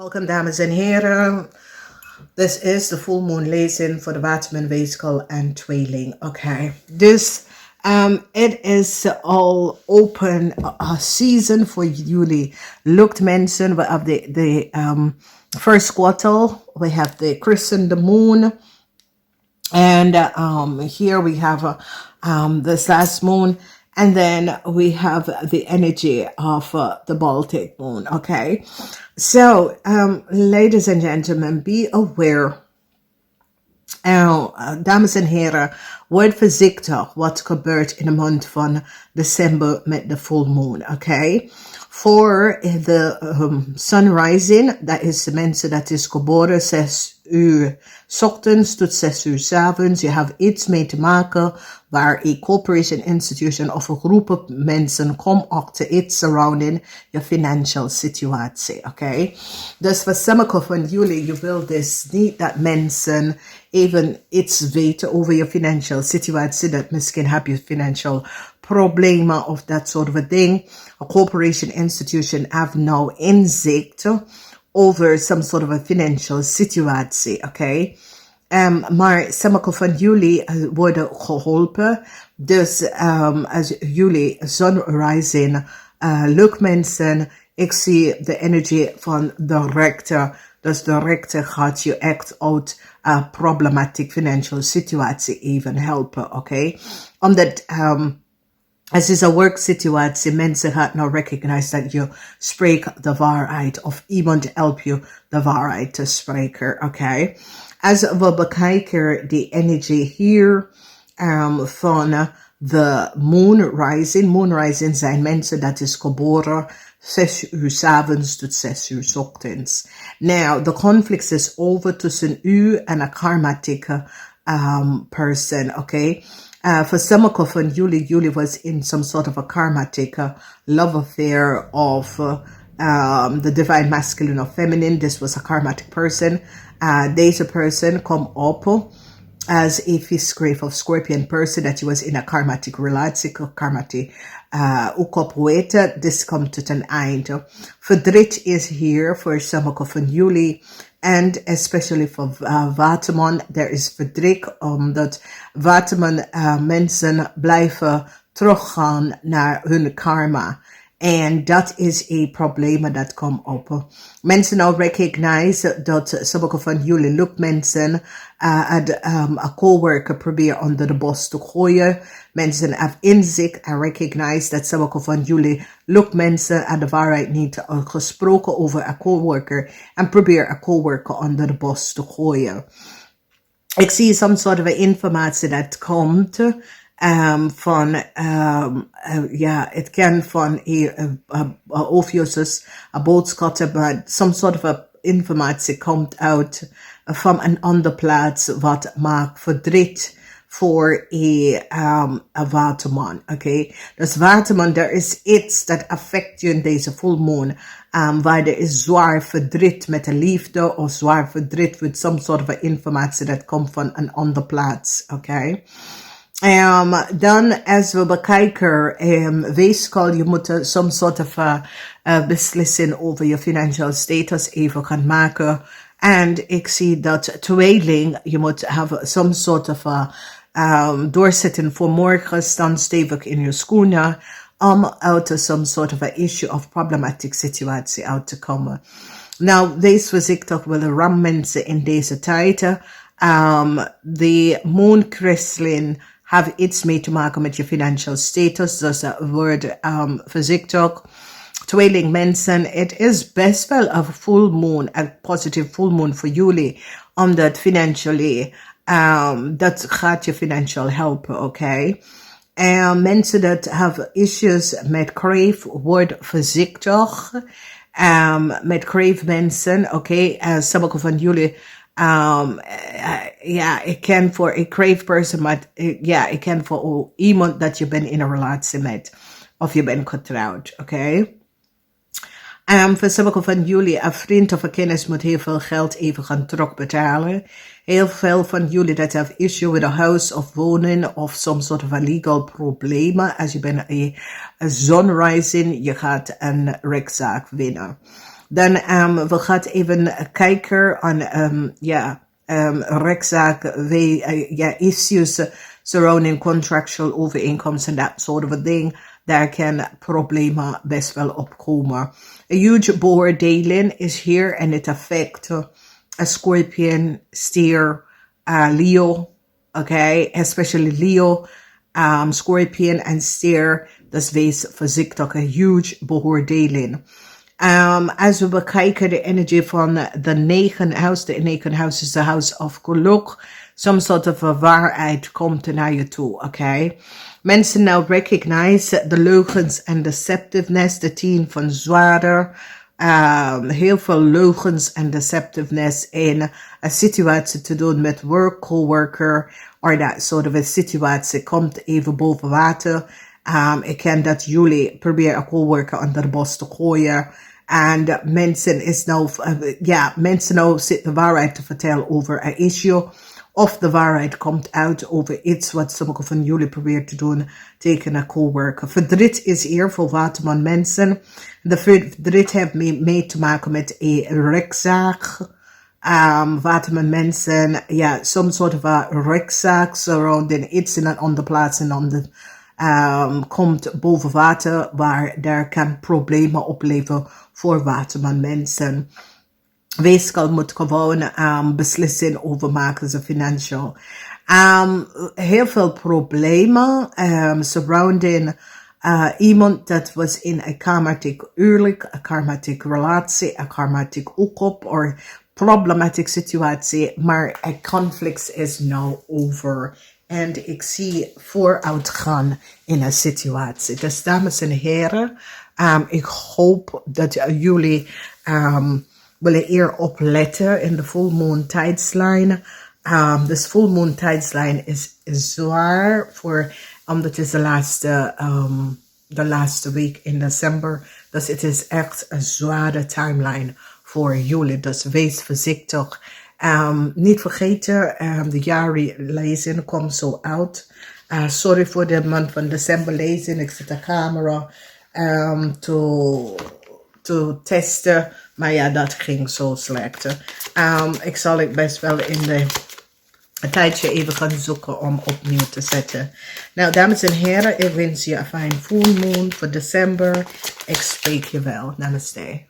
Welcome, dames en heren. This is the full moon lezing for the Waterman WEEGSCHAAL and Tweeling. Okay, it is all open season for jullie. Lucht mensen. We have the first quarter. We have the crescent, the moon, and here we have this last moon. And then we have the energy of the Baltic moon, okay? So, ladies and gentlemen, be aware. Dames en heren, word voorzichtig wat gebeurt in de maand van december met de full moon, okay? Voor de sun rising, dat is de mensen dat is geboren 6 uur 's ochtends tot 6 uur 's avonds. Je hebt iets mee te maken waar een corporation, institution of een groep mensen komen achter iets surrounding je financial situatie, oké? Dus voor sommige van jullie, je wil dus niet dat mensen even iets weten over je financial situatie, dat misschien heb je financial problemen of dat soort van ding. A corporation, institution have no inzicht over some sort of a financial situatie, oké? Maar sommige van jullie worden geholpen. Dus als jullie sunrising lukt mensen, ik zie de energie van de rechter. Dus de rechter gaat je echt uit problematiek financial situatie even helpen, oké? Omdat het is een werksituatie, mensen gaan nou recognize dat je spreekt de waarheid of iemand helpt je de waarheid te spreken, oké? Als we bekijken de energie hier van de moon rising zijn mensen dat is geboren 6 uur 's avonds tot 6 uur 's ochtends. Nou, de conflict is over tussen u en een karmatieke person, oké? For sommige van jullie was in some sort of a karmatic love affair of the divine masculine or feminine. This was a karmatic person. Deze person come up as a fish of scorpion person that he was in a karmatic relatie, karmatic hookup with. This comes to an end. Verdriet is here for sommige van jullie. And especially for Waterman, there is verdriet omdat Waterman mensen blijven teruggaan naar hun karma. En dat is een probleem dat komt op. Mensen nou recognize dat sommige van jullie lukt mensen een coworker proberen onder de bos te gooien. Mensen hebben inzicht en recognize dat sommige van jullie lukt mensen en de waarheid niet gesproken over een coworker en probeer een coworker onder de bos te gooien. Ik zie some sort of informatie dat komt van, het kan van obviously een boodschap, maar some sort of informatie komt uit van een andere plaats wat maakt verdriet voor een waterman, oké? Dus waterman, er is iets dat affect je in deze full moon, waar er is zwaar verdriet met de liefde of zwaar verdriet met some sort of informatie dat komt van een andere plaats, oké? Dan, als we bekijken, WEEGSCHAAL, je moet some sort of beslissing over je financial status even gaan maken. En ik zie dat tweeling, je moet have some sort of doorzetten voor morgen, staan stevig in je schoenen, om uit some sort of a issue of problematic situatie uit te komen. Nou, wees voorzichtig willen ram mensen in deze tijden. De moon crystalline have iets mee te maken met je financial status. Dus dat woord voorzichtig. Tweeling mensen, het is best wel een full moon, een positive full moon voor jullie. Omdat financially, dat gaat je financial helpen, oké? Mensen dat have issues met crave, word voorzichtig. Met crave mensen, oké? Sommige van jullie, ik ken voor een crave person, maar ik ken voor iemand dat je bent in een relatie met. Of je bent getrouwd, oké? Voor sommige van jullie, een vriend of een kennis moet heel veel geld even gaan terugbetalen. Heel veel van jullie dat have issue with a house of wonen of some sort of a legal problemen. Als je bent een sunrising, je gaat een rechtszaak winnen. Dan we gaan even kijken aan rechtszaken, issues surrounding contractual overeenkomsten en dat soort of thing. Daar kan problemen best wel opkomen. A huge beoordeling is here and it affects a Scorpion, Steer, Leo, okay, especially Leo, Scorpion en Steer. Dus wees voorzichtig, een huge beoordeling. Als we bekijken de energie van de 9 house, de 9 house is the house of geluk. Some sort of a waarheid komt naar je toe, okay? Mensen now recognize the leugens and deceptiveness, de 10 van zwaarder. Heel veel leugens en deceptiveness in een situatie te doen met work, coworker, or dat soort of een situatie komt even boven water. Ik ken dat jullie proberen een coworker onder de bos te gooien. En mensen is nou, mensen nou zitten de waarheid te vertellen over een issue. Of de waarheid komt uit over iets wat sommige van jullie proberen te doen tegen een coworker. Verdriet is hier voor Waterman mensen. De verdriet heeft mee te maken met een rechtszaak. Waterman mensen, some sort of a rechtszaak surrounding iets in een andere plaats en ander komt boven water waar daar kan problemen opleveren voor Waterman mensen. Weegschaal moet gewoon beslissingen over maken, ze financieel. Heel veel problemen surrounding iemand dat was in een karmatiek huwelijk, een karmatiek relatie, een karmatiek hoek-up of problematiek situatie, maar een conflict is nou over. En ik zie vooruitgaan in een situatie. Dus dames en heren, ik hoop dat jullie willen hier opletten in de full moon tijdslijn. Dus full moon tijdslijn is zwaar voor, omdat het is de laatste week in december. Dus het is echt een zware timeline voor jullie. Dus wees voorzichtig. Niet vergeten, de jaarlezing komt zo uit. Sorry voor de maand van december lezing. Ik zet de camera te testen. Maar ja, dat ging zo slecht. Ik zal het best wel in een tijdje even gaan zoeken om opnieuw te zetten. Nou, dames en heren, ik wens je een fijn full moon voor december. Ik spreek je wel. Namaste.